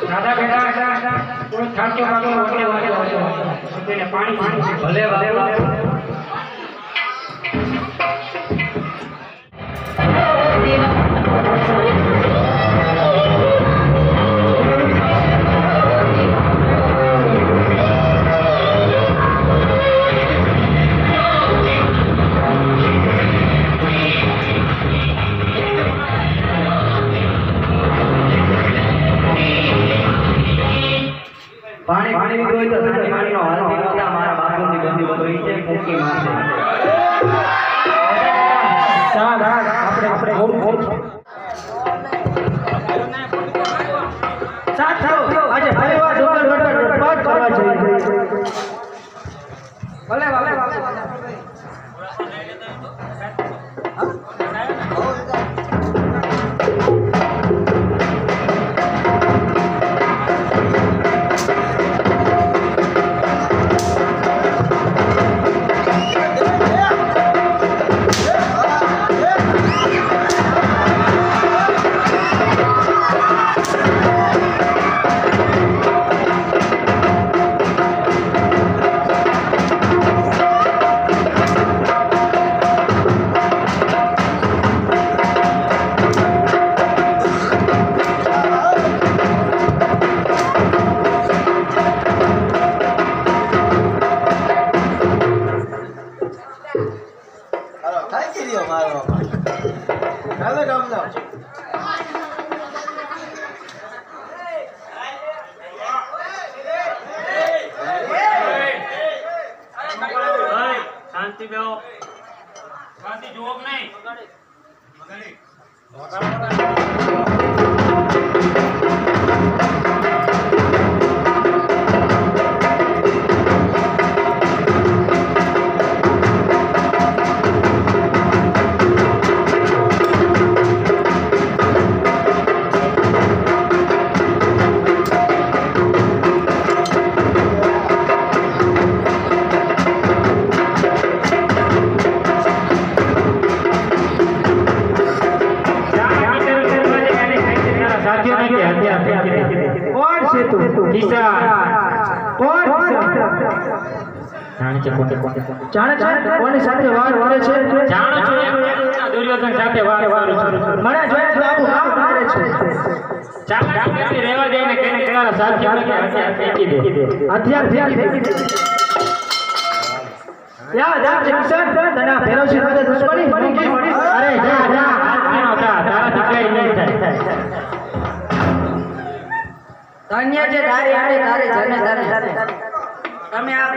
દાદા બેટા કોઈ ખાંચો કાકો ઓટલે વાળે તેને પાણી ભલે વાળે પાણી પીવું હોય તો સાંજે પાણીનો હાલ પીવતા મારા બાપુની ગંદી બગડી છે ફૂંકી મારશે આપણે સાથ થાઓ આજે પરિવાર ડોકર પાઠ કરવા જોઈએ ભલે શાંતિ બેહો શાંતિ જોગ નહીં કોની સાથે વાર વારે છે જાણો છો દુર્યોધન સાથે વાર વારે છે મને જોયા બાબુ કામ કરે છે ચાલ ગામથી રહેવા દઈને કેને કેરા સાથીઓને કે હથિયાર ફેંકી દે હથિયાર ફેંકી દે યા જા કિશન તને ફેરોશી સાથે દુશ્મની અરે જા તારા દીકરાઈ નહીં થાય ધન્ય જે તારી આડે તારે જને તારે તમે આ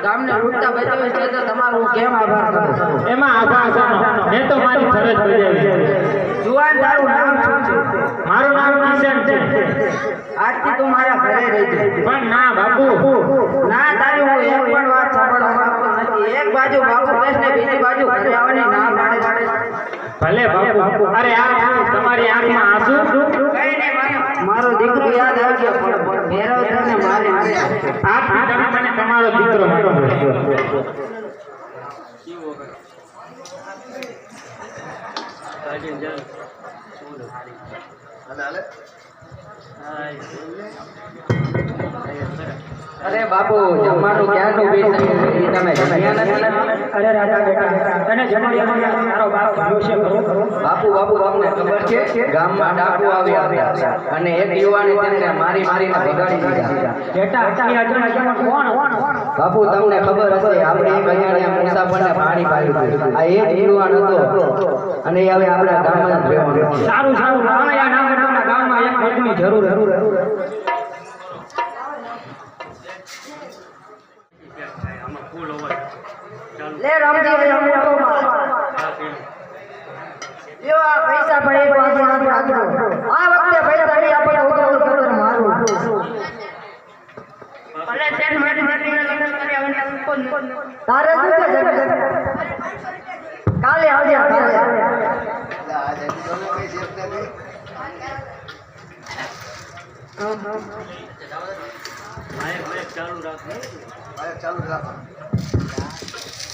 ગામને લૂંટતા બચાવ્યો છે તો તમારો કેમ આભાર કરું એમાં આભાર જાનો મેં તો મારી ફરજ બજાવી જુવાન તારું નામ શું છે મારું નામ કિશન છે આજથી તું મારા ઘરે રહેજે પણ ના બાપુ ના તારી હું એક પણ વાત સાંભળવા માંગતો નથી એક બાજુ બાપુ બેસ ને બીજી બાજુ ઘરે આવવાની ના પાડે ભલે બાપુ અરે આ તમારી આંખમાં આંસુ કઈ નહીં મારો દીકરો યાદ આવી ગયો પણ ભેરવ તને મારે આ તમે મને તમારો દીકરો મારો અરે બાપુ જમવાનું ક્યાંનું બેસી તમે જમ્યા નથી? અરે રાજા બેટા તને જમાડી તારો બાપ ભાડો છે ખરો? બાપુ બાપુને ખબર છે ગામમાં ડાકુ આવ્યા હતા અને એક યુવાને તેમને મારીને ભગાડી દીધા. બેટા આટલી અજાણ્યામાં કોણ? બાપુ તમને ખબર હશે આપણે એક અજાણ્યા મુસાફરને પાણી પાડ્યું હતું. આ એક યુવાન હતો અને એ હવે આપણા ગામમાં જ રહેવાનો છે. સારું આ નાના ગામમાં એક ભેટની જરૂર લે રામજી એવા પૈસા પણ એક વાત આ વખતે પૈસા નહીં આપણે ઉતર મારું અરે તેન તારે શું છે કાલે આવજે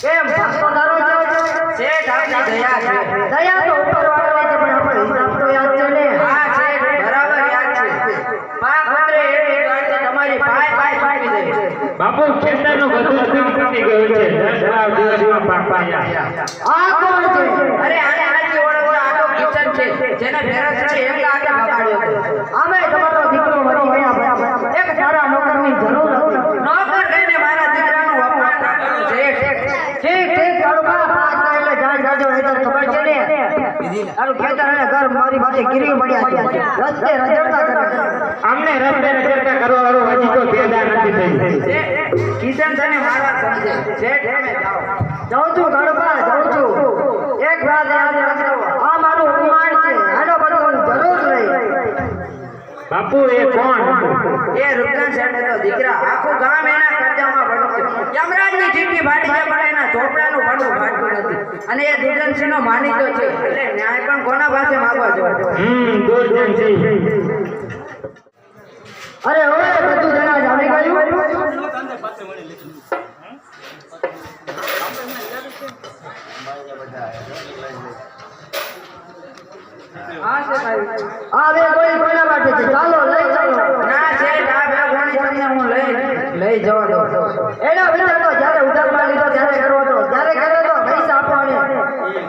કેમ ભાગતો તારો શેઠ આપની દયા છે. દયા તો ઉપરવાળાની છે પણ આપણે હિસાબ તો યાદ છે ને? હા શેઠ બરાબર યાદ છે. પાક ઉતરે એટલી વાર તો તમારી પાય છૂટી જાય. બાપુ ખેતરનું બધું તૂટી ગયું છે 10 દિવસમાં પાક પાયા. આ કોણ છે? અરે આને આજી ઓળખો આ તો કિશન છે જેને ભેરસ છે એમના હાથે બગાડ્યો. આમે તમારો દીકરો મરી ગયા એક સારા નોકરની જરૂર હતી. નોકર લઈને મારા દીકરાનું અપમાન કર્યું ઠીક કાળુબા પાક એટલે જાણ જાજો હેતર ખબર છે ને તારું ખેતર અને ઘર મારી પાસે ગીરી મળ્યા છે રસ્તે રજડતા કરે. અમને રસ્તે રજડતા કરવા વાળો હજી તો પેદા નથી થઈ. કિશન તને મારવા સમજે શેઠ તમે જાઉં છું કાળુબા જાઉં છું. એક વાત યાદ રાખજો આ મારું અપમાન છે આનો બદલો જરૂર લઈ. બાપુ એ કોણ? એ રૂપદાન શેઠનો દીકરા આખું ગામ એના કરજામાં પડ્યું છે. યમરાજની ચીઠી ફાટી છે પણ એના ચોપડાનું ભાડું ફાટતું નથી અને એ દુર્જનસિંહનો માનીતો છે એટલે ન્યાય પણ કોના પાસે માંગવા જોઈએ? દુર્જનસિંહ. અરે ઓય બધું જણા જામી ગયું. આ બે કોઈ કોના માટે છે? ચાલો લઈ ચાલો. ના છે આ બે ગોણી તમને હું લઈ જવા દો. એનો વિચાર તો જ્યારે ઉધારમાં લીધો ત્યારે કરવો તો જ્યારે કરે તો પૈસા આપવાને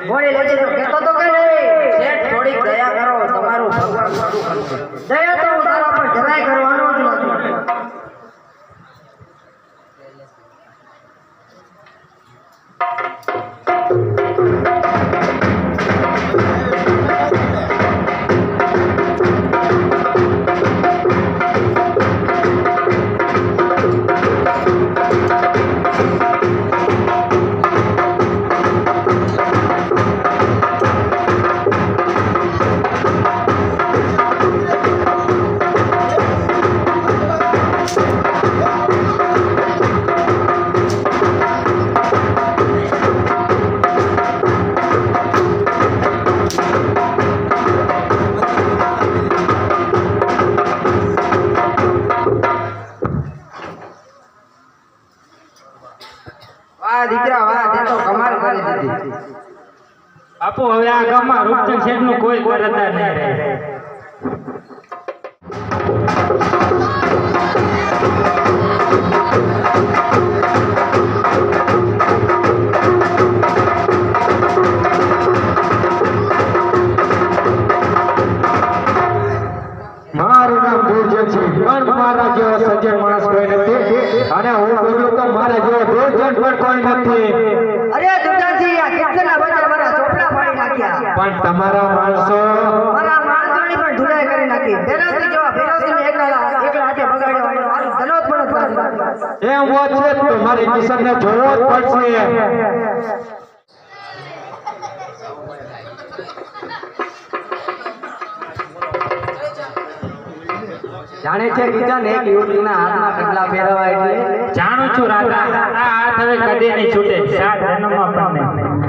ગોળી લઈ જતો કહેતો તો કે નહીં શેઠ થોડીક દયા કરો તમારું ભગવાન શું કરશે? દયા તો હું તારા પર જરાય કરવાનો જ નથી. વાહ દીકરા વાહ તે તો કમાલ કરી દીધી. બાપુ હવે આ ગામમાં રૂપચંદ શેઠનું કોઈ કરતા નહીં રહે. મારું નામ દુર્જન છે પણ મારા જેવો સજ્જન માણસ કોઈ નથી અને હું બોલું તો મારા જેવો દુર્જન પણ કોઈ નથી. અરે દુર્જનસિંહ આ કેટલા બધા મારા ચોપડા ફાડી નાખ્યા પણ તમારા માણસો મારા માણસોની પણ ધુલાઈ કરી નાખી. ભેરસી જેવા ભેરસીને એકલા હાથે બગાડ્યો અને મારું ધનોત પણ કરી. એમ વાત છે તો મારી કિશનને જોવો જ પડશે. જાણે છે કિશન એક યુવતીના હાથમાં કેટલા ફેરવા એટલે જાણું છું રાજા આ હાથ હવે કદી નહીં છૂટે. 7 જન્મમાં પણ નહીં.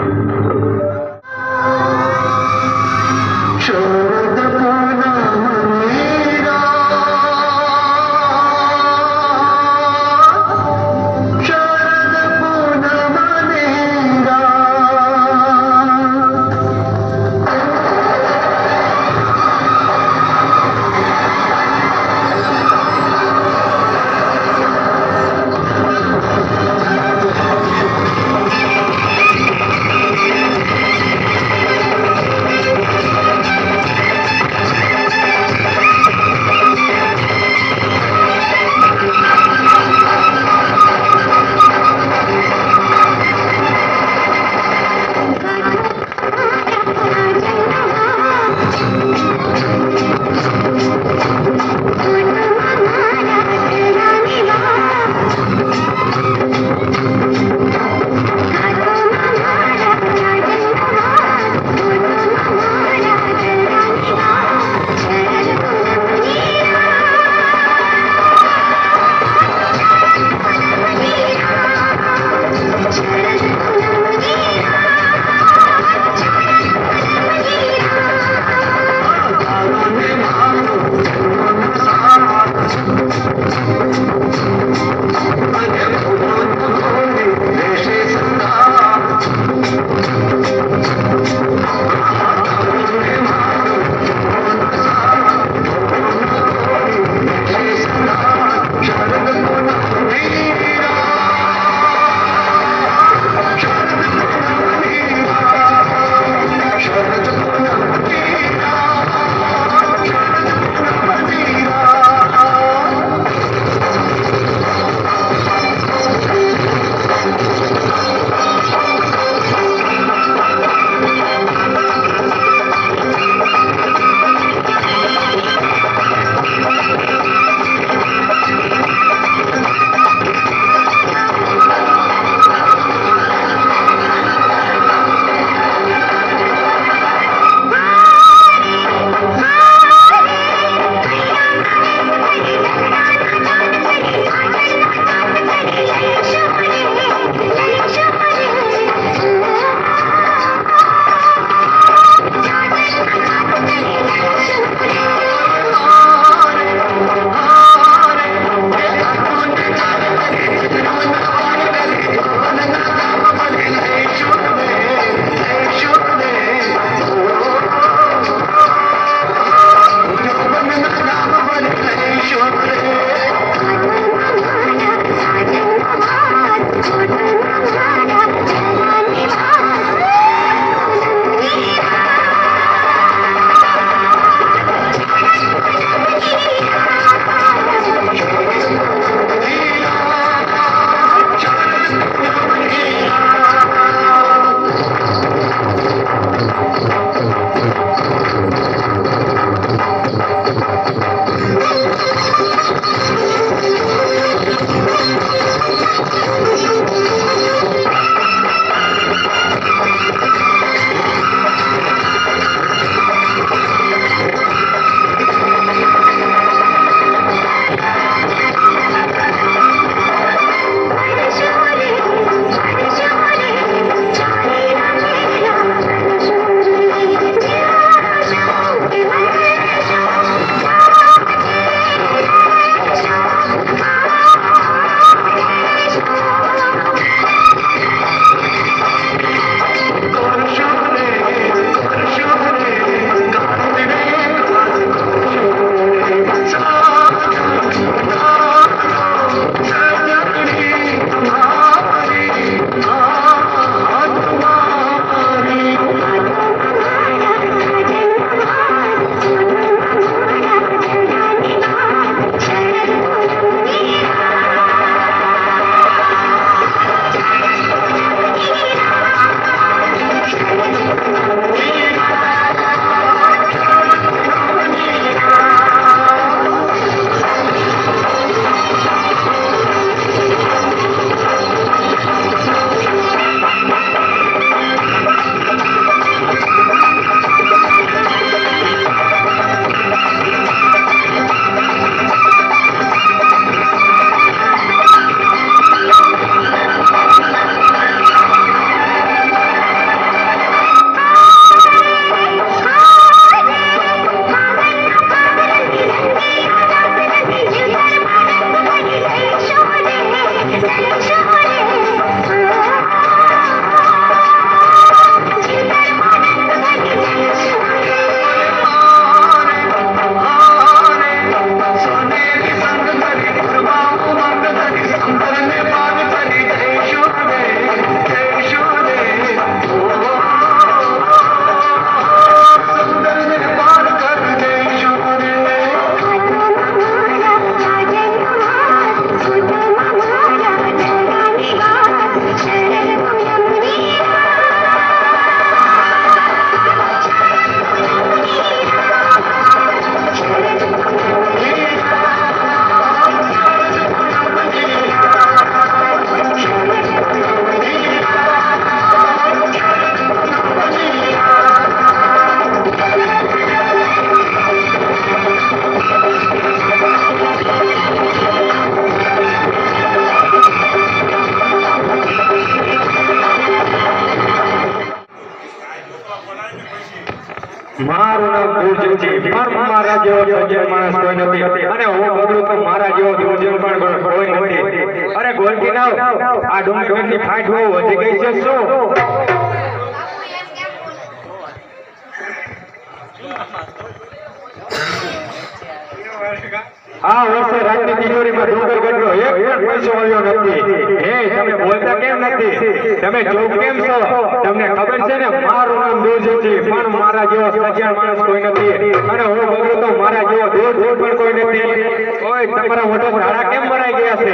દુર્જનજી પણ મારા જેવો સજ્જન માણસ કોઈ નથી અને હું બગડું તો મારા જેવો દુર્જન પણ કોઈ નથી અરે ગોલકી નાવ આ ડુંગરની ફાટ બહુ વધી ગઈ છે શું આ વર્ષે રાતની તિજોરીમાં ડુંગરગઢનો એક પણ પૈસો આવ્યો નથી હે તમે બોલતા કેમ નથી તમે ચૂપ કેમ છો તમને ખબર છે ને મારું નામ દુર્જનજી પણ મારા જેવો સજ્જન માણસ કોઈ નથી અને હું બગડું તો મારા જેવો દૂર પણ કોઈ નથી ઓય તમારા મોટો ઝાડા કેમ ભરાઈ ગયા છે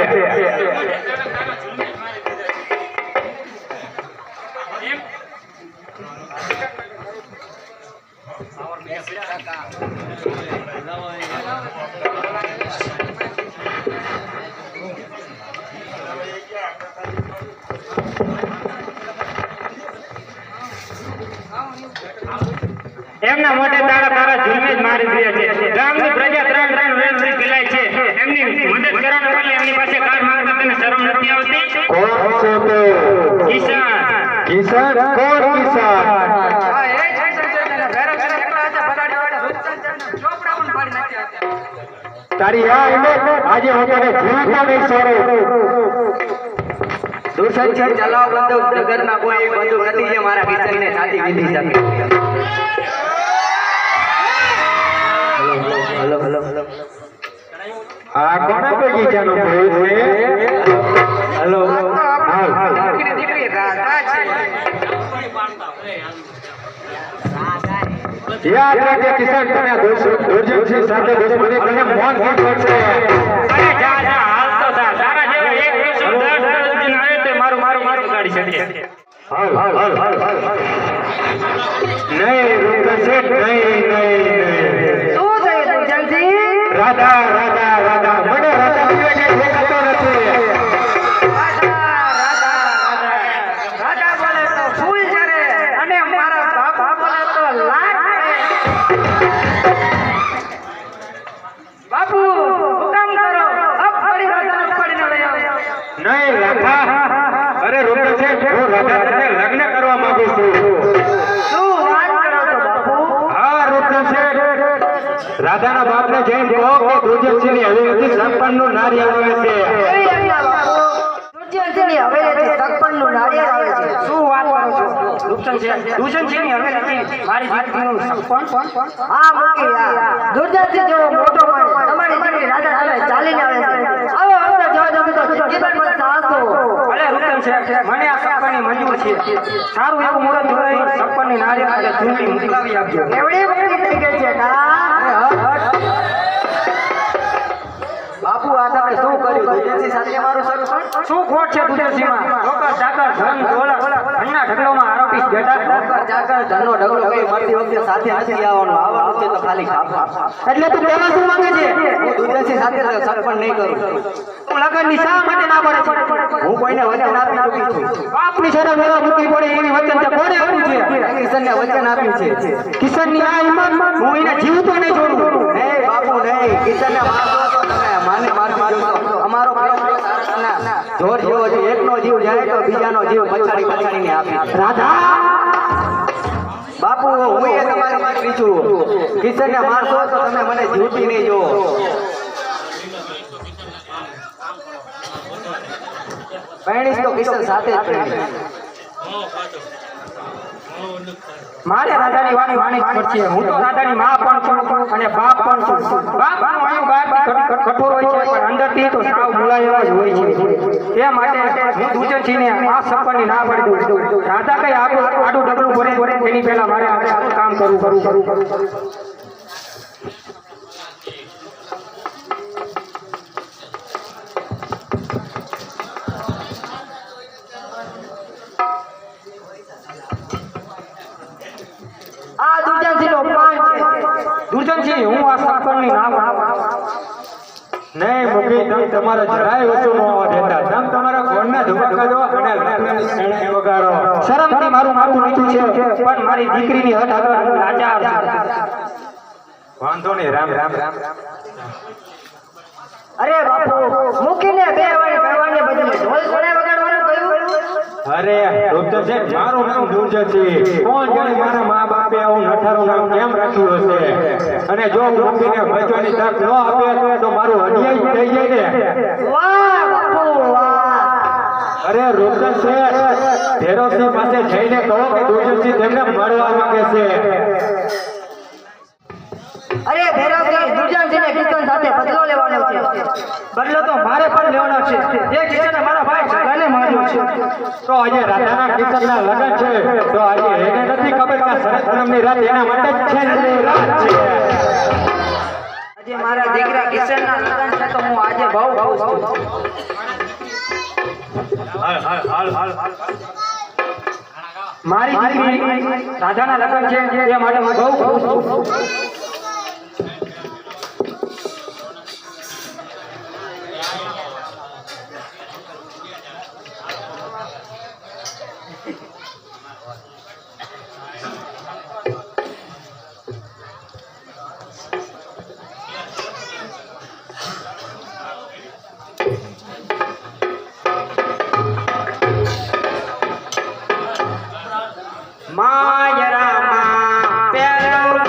એમના મોટે તારા તારા જુલ્મે જ મારી રહ્યા છે ગામની પ્રજા ત્રણ વર્ષથી પીલાય છે એમની મદદ કરવાના બદલે એમની પાસે કાર માંગતા તને શરમ નથી આવતી કોણ છે તે કિસાન કિસાન કોણ કિસાન હા એ જ કિશન છે ને ભેરસરા એકલા હતા બગાડ્યા રૂપચંદ ચોપડા પણ પાડી નાખ્યા તારી આ હિંમત આજે હું તને જીવતો નહીં છોડું દુર્જન છે ચલાવ બંદૂક જગતમાં કોઈ એક બંદૂક નથી જે મારા કિશનને સાથી વિધી શકે હેલો આ કોના બગીચાનો ભોજ છે હેલો દીકરી રાધા છે યાદ રાખજે કિસાન તને દુર્જનસિંહ સાથે દુશ્મની તને મોન થી પડશે અરે જા જા હાલ તો થા તારા જેવો એક પૈસો 10 દિન આવે તો મારું ગાડી શકે હાલ નહીં રૂપસે નહીં શું થયું દુર્જનસિંહ રાધા રાધા રાધા મને રાધા સિવાય કઈ દેખાતો નથી રાધા બોલે તો ફૂલ જરે અને મારા બાપા બોલે તો લાખ બાપુ હુકમ કરો અબ પડી રાધા પડીને લઈ આવો નહીં રાધા અરે રૂપસે હું રાધા સાથે લગ્ન કરવા માંગુ છું શું વાત કરો છો બાપુ હા રૂપસે રાધાના બાપને જઈને કહો કે દુર્જનસિંહની હવેલીથી સરપંચનું નારિયેળ આવે છે દુર્જનસિંહની હવેલીથી સરપંચનું નારિયેળ આવે છે શું વાત કરો છો દુર્જનસિંહની હવેલીથી મારી દીકરીનું સરપંચ હા મૂકી દુર્જનસિંહ જેવો મોટો માણસ તમારી દીકરી રાધા સાથે ચાલીને આવે છે આવો હવે જવા દો તો જીવનમાં સાહસો ભલે રૂપન છે મને આ સરપંચની મંજૂર છે સારું એવું મુહૂર્ત જોઈ સરપંચની નારિયેળ આજે ઝૂંટી મોકલાવી આપજો એવડી મોટી થઈ ગઈ છે બાપુ આ તમે શું કર્યું દુર્જનસિંહ સાથે મારું સરપંચ શું ખોટ છે દુર્જનસિંહમાં નોકર ચાકર ધન દોલત ધનના ઢગલોમાં આરોપી બેઠા નોકર ચાકર ધનનો ઢગલો કઈ મળતી વખતે સાથે નથી આવવાનું છે તો ખાલી ખાવા એટલે તું પેલા શું માંગે છે હું દુર્જનસિંહ સાથે સરપંચ નહીં કરું તું લગનની શા માટે ના પડે છે હું કોઈને વચન આપી ચૂકી છું બાપની શરમ વેરા મૂકવી પડે એવી વચન તે કોને આપ્યું છે કિશનને વચન આપ્યું છે કિશનની આ હિંમત હું એને જીવતો નહીં છોડું નહીં બાપુ નહીં કિશનને મારશો તો તમે માને મારશો અમારો પ્રેમ જોર જેવો છે એકનો જીવ જાય તો બીજાનો જીવ પછાડીને આપી રાધા બાપુ હું એ તમારી દીકરી છું કિશનને મારશો તો તમે મને જીવતી નહીં જો પરણીશ તો કિશન સાથે જ પરણીશ. મારે રાધાની વાણી પડશે હું તો રાધાની માં પણ છું અને બાપ પણ છું બાપનું આયુ બહારથી કઠોર હોય છે પણ અંદરથી તો સાવ મુલાયમ જ હોય છે એ માટે હું દુર્જનસિંહને આ સરપંચની ના પાડી દઉં રાધા કઈ આડું ડગલું ભરે એની પહેલા મારે આ કામ કરવું આ દુર્જનસિંહનો પ્લાન છે. દુર્જનસિંહ હું આ સરપંચની ના નહીં મૂકી તમે તમારા જરાય ઓછું ન આવવા દેતા તમે તમારા ગોળના ધુમાકા દો અને લાકડાની શેરણી વગાડો શરમથી મારું માથું નીચું છે પણ મારી દીકરીની હદ આગળ હું લાચાર છું વાંધો નહીં રામ રામ રામ અરે બાપુ મૂકીને બે વાળી કરવાને બદલે ઢોલ ઘોડા વગાડવાનું કહ્યું. અરે રૂપચંદ સાહેબ મારું નામ દુર્જનસિંહ કોણ જાણે મારા મા બાપ બાપે આવું નઠારું નામ કેમ રાખ્યું હશે? અને જો મૂકીને બચવાની તક ન આપે તો મારું અન્યાય થઈ જાય ને. વાહ બાપુ વાહ. અરે રોશન શેઠ, ભેરોસિંહ પાસે જઈને કહો કે દુર્જનસિંહ તેમને મળવા માંગે છે. અરે ભૈરવસિંહ દુર્જનસિંહને કિશન સાથે બદલો લેવાનો છે. બદલો તો મારે પણ લેવાનો છે. એ કિશને મારા ભાઈ સગાને માર્યો છે. તો આજે રાધાના કિશનના લગ્ન છે, તો આજે એને નથી ખબર કે શરદ પૂનમની રાત એના માટે જ છેલ્લી રાત છે. આજે મારા દીકરા કિશનના લગ્ન છે તો હું આજે બહુ ખુશ છું. મારી દીકરી રાધાના લગ્ન છે એ માટે હું બહુ ખુશ છું. માયરા પેરો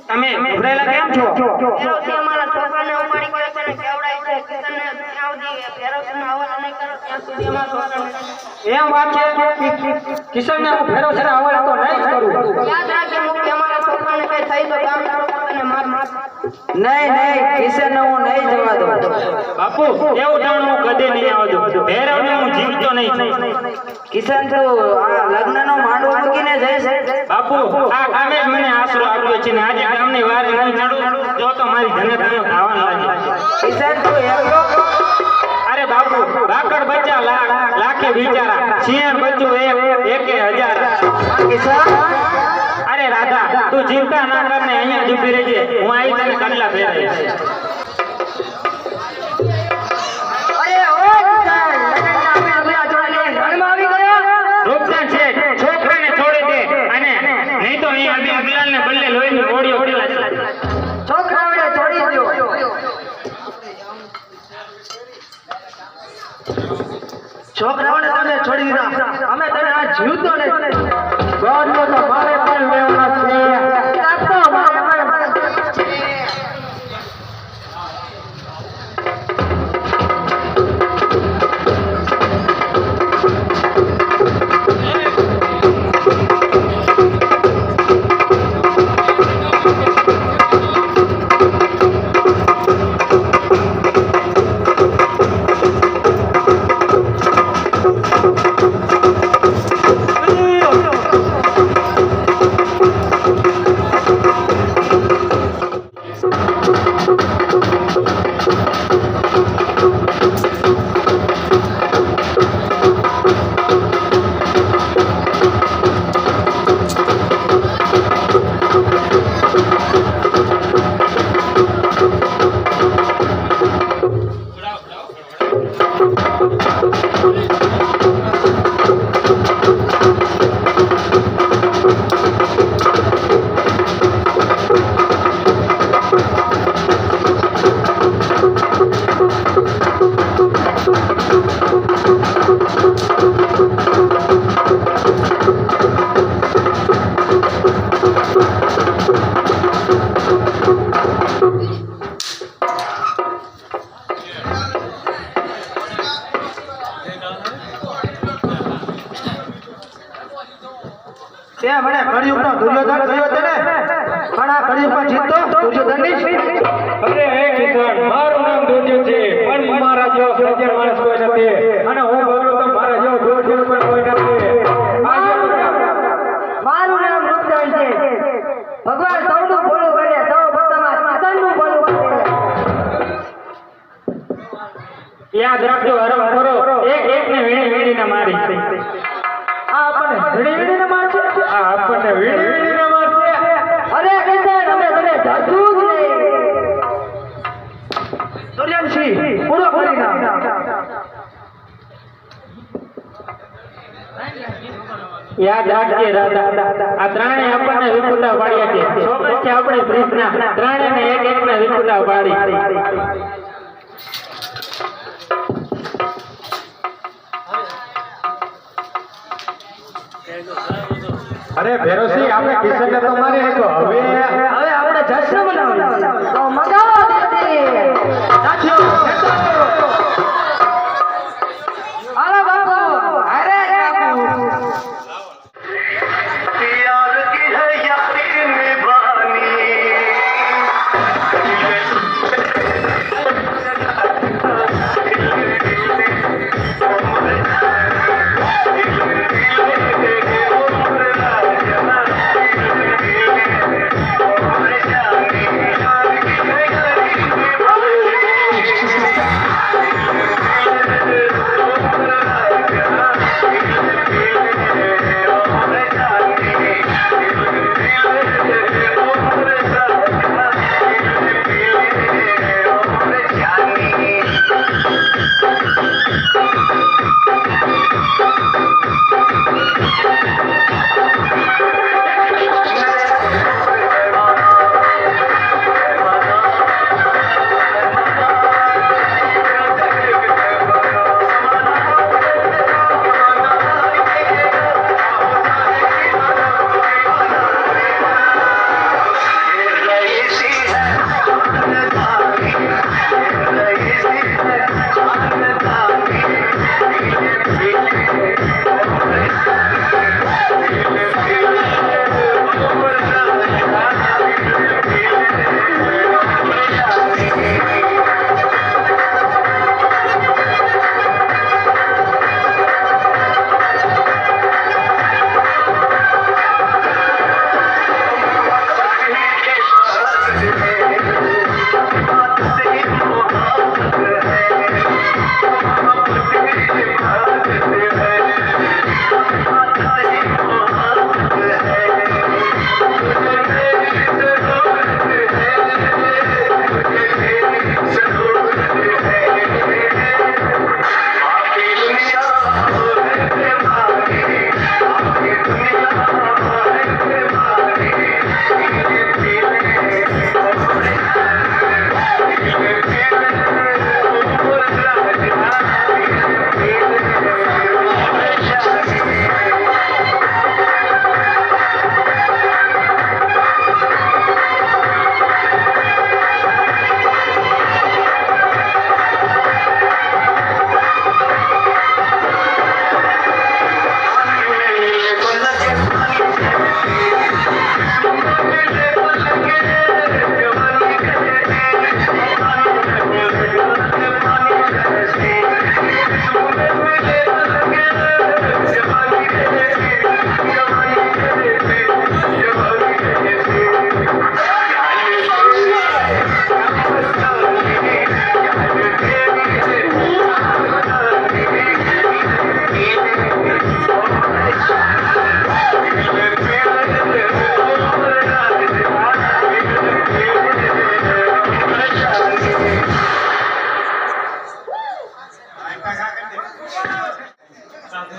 તમે ઉભરેલા કેમ છો? ભેરવસિંહ અમારા છોકરાને ઉપાડી ગયો છે અને કેવડાય છે. કિશનને ત્યાં સુધી ભેરવસિંહનો હવાલો નહીં કરો ત્યાં સુધી અમારા છોકરાને એમ વાત છે કિશનને હું ભેરોસિંહના હવાલે તો નહીં જ કરું. યાદ રાખજે મુક્તિ અમારા છોકરાને કઈ થઈ તો ગામના લોકો તને માર. નહીં કિશનને હું નહીં જવા દઉં. બાપુ એવું જાણ હું કદી નહીં આવજો. ભેરવને હું જીવતો નહીં. કિશન તું આ લગ્નનો માંડવો મૂકીને જઈશ. બાપુ આ ગામે જ મને આશરો આપ્યો છે ને આજે ગામની વાર નહીં ચડું જો તો મારી જનતાનો ધાવન લાગે. કિશન તું એકલો અરે બાપુ બાકડ બચ્ચા લાખે બિચારા, સિંહણ બચ્ચું એકે હજાર. કિશન અરે રાધા તું ચિંતા ના કરને, અહીંયા જ ઊભી રહેજે, હું આવી તને કંડલા ફેરવીશ. અરે ઓ કિશન લગ્નના અમે અગલા જોડે રણમાં આવી ગયા. રૂપસાન છે છોકરાને છોડી દે અને નહીં તો અહીં અભી અગલાલને બદલે લોહીની હોડીઓ ખીલાશે. છોકરાઓને છોડી દો. છોકરાઓને તમે છોડી દીધા, અમે તને આ જીવતો નહીં. ગોળનો તો મારે પણ લેવાનો છે. આપો મારે પણ. Hey! તે મને કળિયુગનો દુર્યોધન કહ્યો છે ને, પણ આ કળિયુગમાં જીતતો દુર્યોધનની જ. અરે હે કિશન, મારું નામ દુર્યોધન છે, પણ મારા જેવો સજ્જન માણસ કોઈ નથી, અને હું બોલું તો મારા જેવો દુર્યોધન પણ કોઈ નથી. મારું નામ રૂપધન છે. ભગવાન સૌનું ભલું કરે, સૌ પોતામાં પોતાનું ભલું કરે. યાદ રાખજો, હરમ કરો એક એકને વીણીને મારી. આ આપણને વીણીને મારશે. આ આપણને વીણીને મારશે. અરે કિશન, અમે તને જાજુ જ નહીં. સૂર્યવંશી, પૂરો કરી નાખ. યાદ રાખજે રાધા, આ ત્રણેય આપણને વિપુતા પાડ્યા છે. ચોક્કસ છે આપણે કૃષ્ણ ત્રણેયને એક એકને વિપુતા પાડી. અરે ભેરોસી, આપણે કિશનને તો મારી નાખ્યો, હવે આપણે જશ્ન મનાવવાનો. તો મગાવો દીદી. સાથીઓ, ખેતો. હાલો બાપુ, અરે બાપુ. यार की है यारी निभानी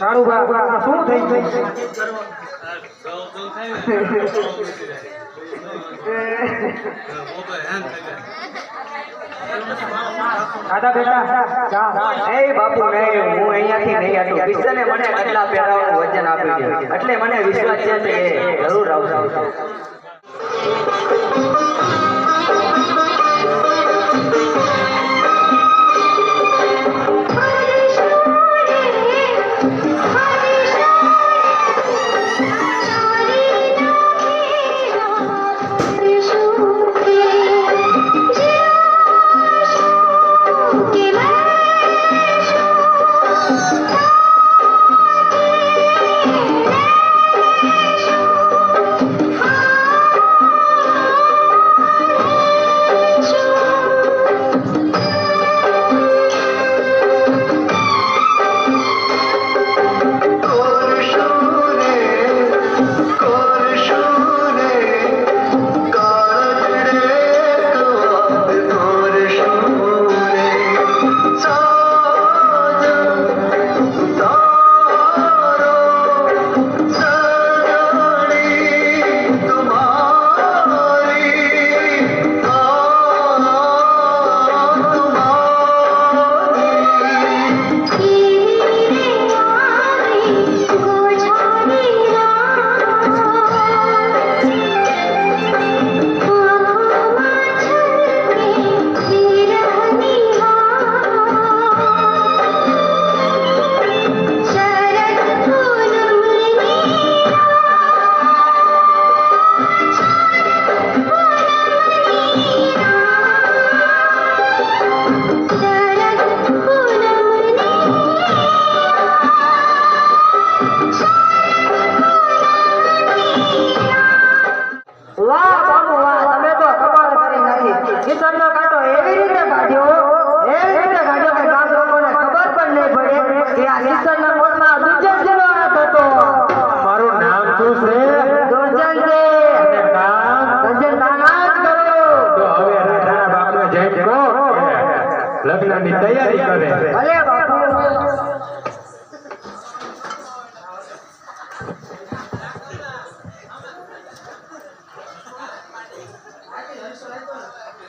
સારું બા, શું થઈ ગયું? દાદા બેટા, એ બાપુ નહીં, હું અહીંયાથી નહીં હટું. કિશને મને કેટલા પહેરાવાનું વચન આપ્યું છે, એટલે મને વિશ્વાસ છે કે એ જરૂર આવશે. Hari લગ્નની તૈયારી કરે. ભલે બાપુ.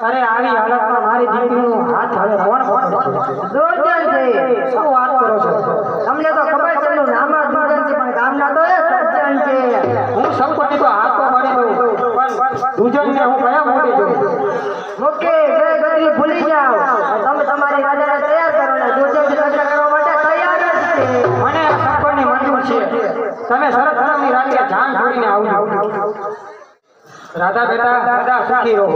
અરે આવી હાલતમાં મારી દીકરીનો હાથ હવે કોણ પકડે? દુર્જન છે. શું વાત કરો છો? તમને તો ખબર છે એનું નામ જ દુર્જન છે પણ ગામના તો એ સજ્જન છે. હું સંપત્તિ તો હાથ તો મારી દઉં પણ દુજનને હું કયા મોટી જોઉં? ઓકે જય ગદરી ભૂલી જાઓ. તમે તમારી રાજાને તૈયાર કરો ને દુર્જનથી લગ્ન કરવા માટે તૈયાર જ છે. મને આ સરપંચની મંજૂર છે. તમે શરત ધર્મની રાત્રે જાન છોડીને આવજો. રાધા બેટા સદા સુખી રહો.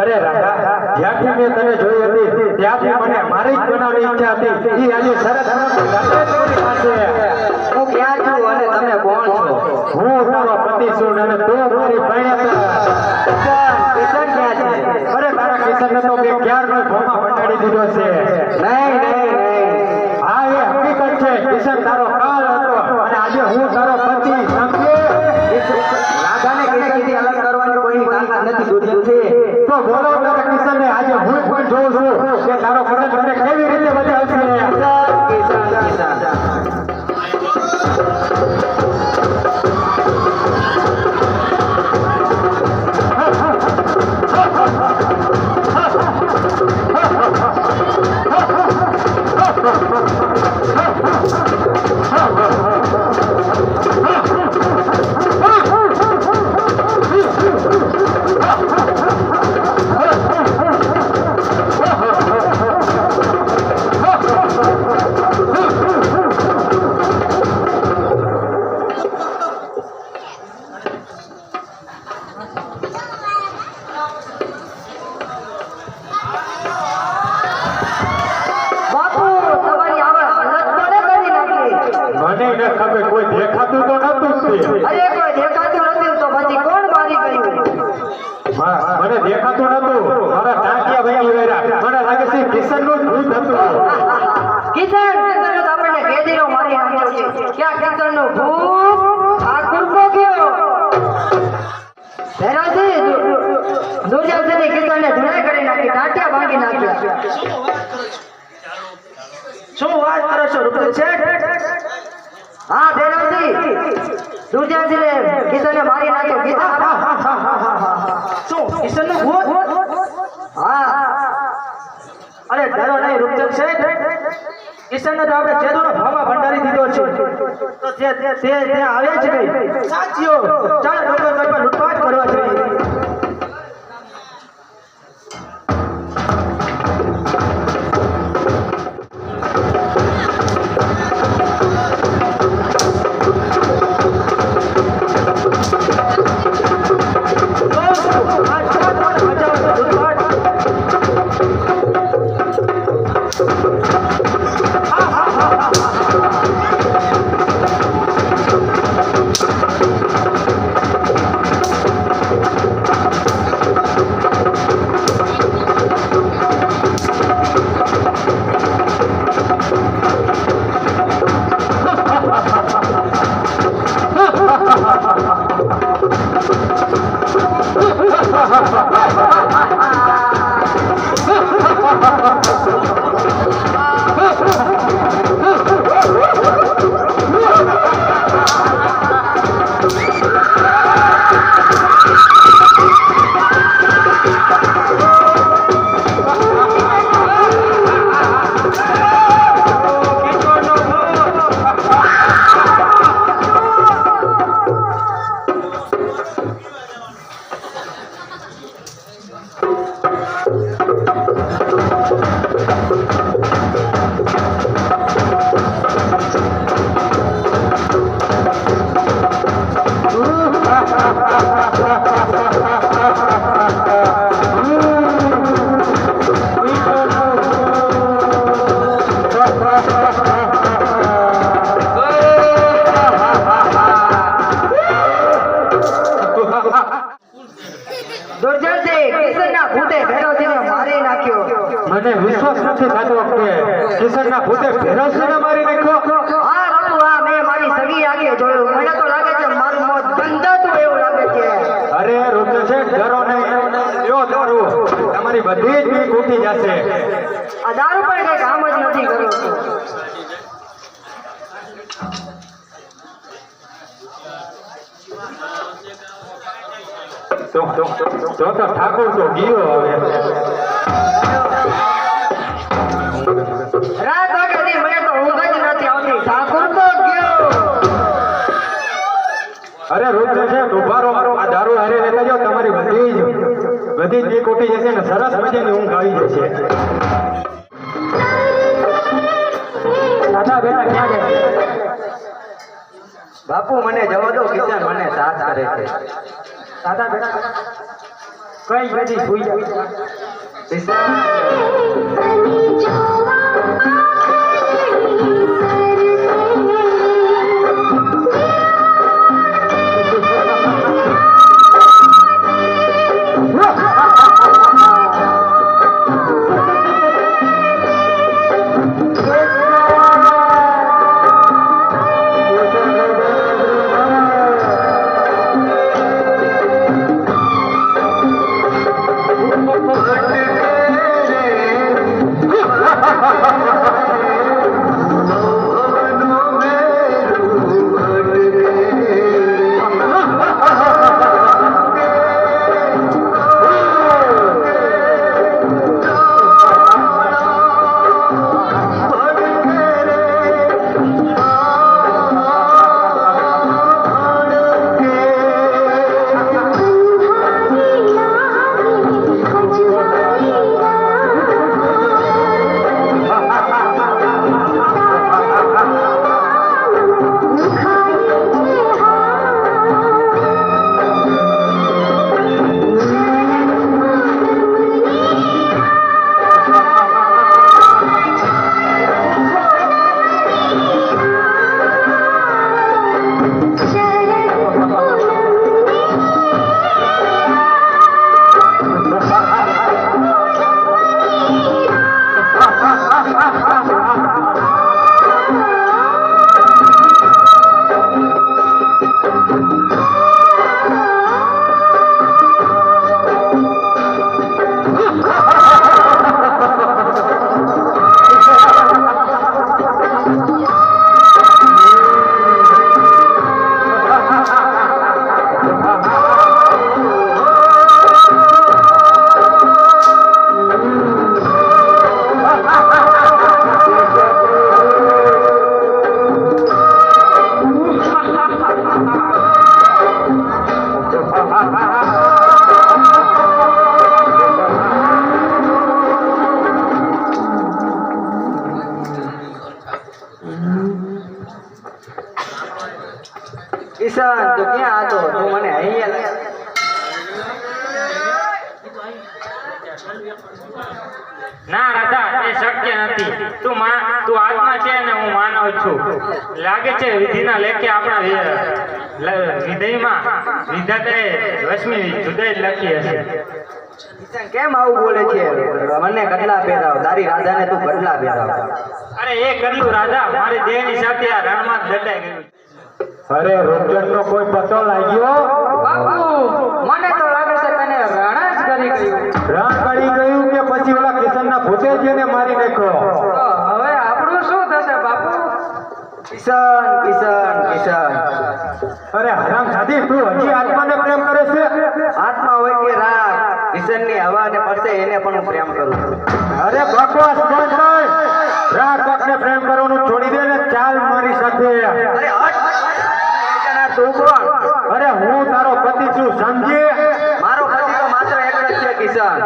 અરે રાધા, જ્યાંથી મેં તને જોઈ હતી ત્યાંથી મને મારી જ બનાવવાની ઈચ્છા હતી. ઈ આજે શરત ધર્મની રાત્રે પૂરી થશે. હું ક્યાં છું અને તમે કોણ છો? હું તારો પતિ છું અને તું મારી પરણેતર. કિશન ક્યાં છે? અરે તારા કિશનને તો મેં ક્યારનો ભોમાં બંધાડી દીધો છે. નહીં નહીં નહીં. હા, એ હકીકત છે. કિશન તારો કાળ હતો અને આજે હું તારો પતિ. સમજે? રાધાને કિશનથી અલગ કરવાની કોઈની તાકાત નથી દુર્જનથી. તો બોલો તારા કિશનને. આજે હું પણ જોઉં છું કે તારો કિશન મને કેવી રીતે બચાવશે. કિશન કિશન. બાપુ તમારી આવા હાલત કોને કરી નાખી? મને ન ખબર, કોઈ દેખાતું તો નતું જ તે. અરે કોઈ દેખાતું નથી તો પછી કોણ મારી ગયું? મને દેખાતું નતું. મારા ટાંટિયા ભાઈ વેરા. મને લાગે છે કિશનનું જ ભૂત હતું. કિશન કિશન તો આપણને કેદીનો મારી નાખ્યો છે. ક્યાં કિશનનો ભૂત આ કુરબો ગયો? ભેરાજી દુર્જનથી કિશનને ધુણાઈ કરી નાખી, ટાંટિયા ભાંગી નાખ્યા. શું વાત કરો છો રૂપલ શેઠ? હા ભેરાજી દુર્જનથી કિશનને મારી નાખ્યો. કિશન શું કિશનનું ભૂત? હા અરે ડરો નહીં રૂપચંદ શેઠ. કિશનને તો આપણે જેદુનો ભામાં ભંડારી દીધો છે. તો તે ત્યાં આવે જ નહીં. સાચીઓ ચાલો ડોંગર પર લૂંટફાટ કરવા જોઈએ. મને વિશ્વાસ નથી થતો કે કિશનના ભૂતે ભેરવસિંહને મારી નાખ્યો. હા બાપુ હા મેં મારી સગી આંખે જોયું. મને તો લાગે છે મારું મોત બંધાતું એવું લાગે છે. બધી જ બીક ઉઠી જશે. આ દારૂ પણ કઈ કામ જ નથી કરતો. તો ઠાકોર તો ગયો હવે. રાત વાગ્યાથી મને તો ઊંઘ જ નથી આવતી. ઠાકોર તો ગયો. અરે રૂપ છે ઉભા રહો. આ દારૂ હારે લેતા જાઓ, તમારી બધી જ બીક ઉઠી જશે ને સરસ મજાની ઊંઘ આવી જશે. દાદા બેટા ક્યાં ગયા? બાપુ મને જવા દો, કિશન મને સાથ કરે છે. દાદા બેટા કઈ બધી સુઈ જાય. કિશન તું ક્યાં હતો? તું મને અહીંયા ના રાધા, એ શક્ય નથી. તું આત્મા છે ને હું માનવ છું. લાગે છે વિધિના લેખે આપણા વિધેયમાં વિધાતાએ રશ્મિ જુદાઈ લખી હશે. કિશન કેમ આવું બોલે છે? મને કટલા પહેરાવ, તારી રાધાને તું કટલા પહેરાવ. અરે એ કરલું રાધા મારી દેહની સાથે આ રણમાં દટાઈ ગયું. અરે રૂપચંદ નો કોઈ પતો લાગ્યો? બાપુ મને તો લાગે છે તને રણ જ કરી ગયું. રણ કરી ગયું કે પછી ઓલા કિશનના ભૂતે જ એને મારી નાખ્યો? તો હવે આપણું શું થશે બાપુ? કિશન કિશન કિશન અરે હરામ સાધી, તું હજી આત્માને પ્રેમ કરે છે? આત્મા હોય કે રાગ, કિશનની હવાને પડશે એને પણ હું પ્રેમ કરું છું. અરે બકવાસ બંધ કર. રાગ પક્ષને પ્રેમ કરવાનું છોડી દે ને ચાલ મારી સાથે. અરે હટ! તું કોણ? અરે હું તારો પતિ છું, સમજી? મારો પતિ તો માત્ર એક જ છે કિશન.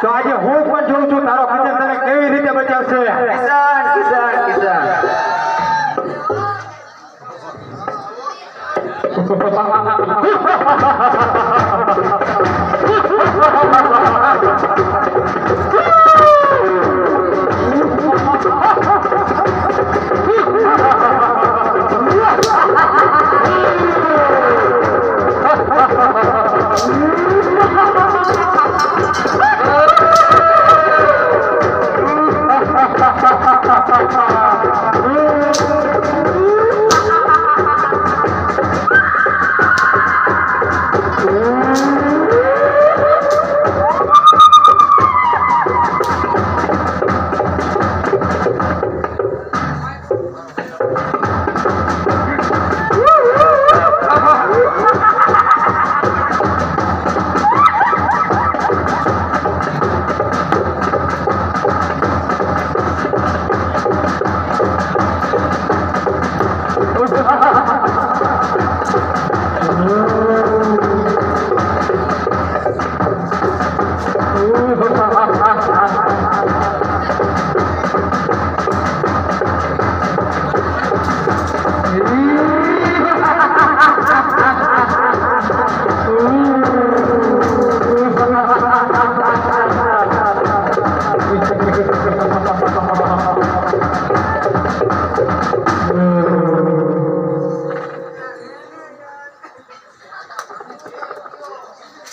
તો આજે હું પણ જોઉં છું તારો કિશન તને કેવી રીતે બચાવશે. કિશન કિશન કિશન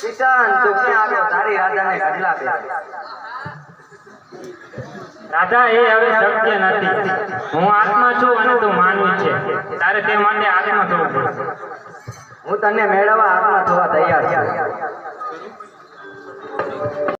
કિશન તું ક્યાં આવ્યો તારી રાધાને કડલા બે રાધા એ હવે શક્ય નથી. હું આત્મા છું અને તું માનવી છે. તારે તે માટે આત્મા થવું પડશે. હું તને મેળવવા આત્મા થવા તૈયાર છું.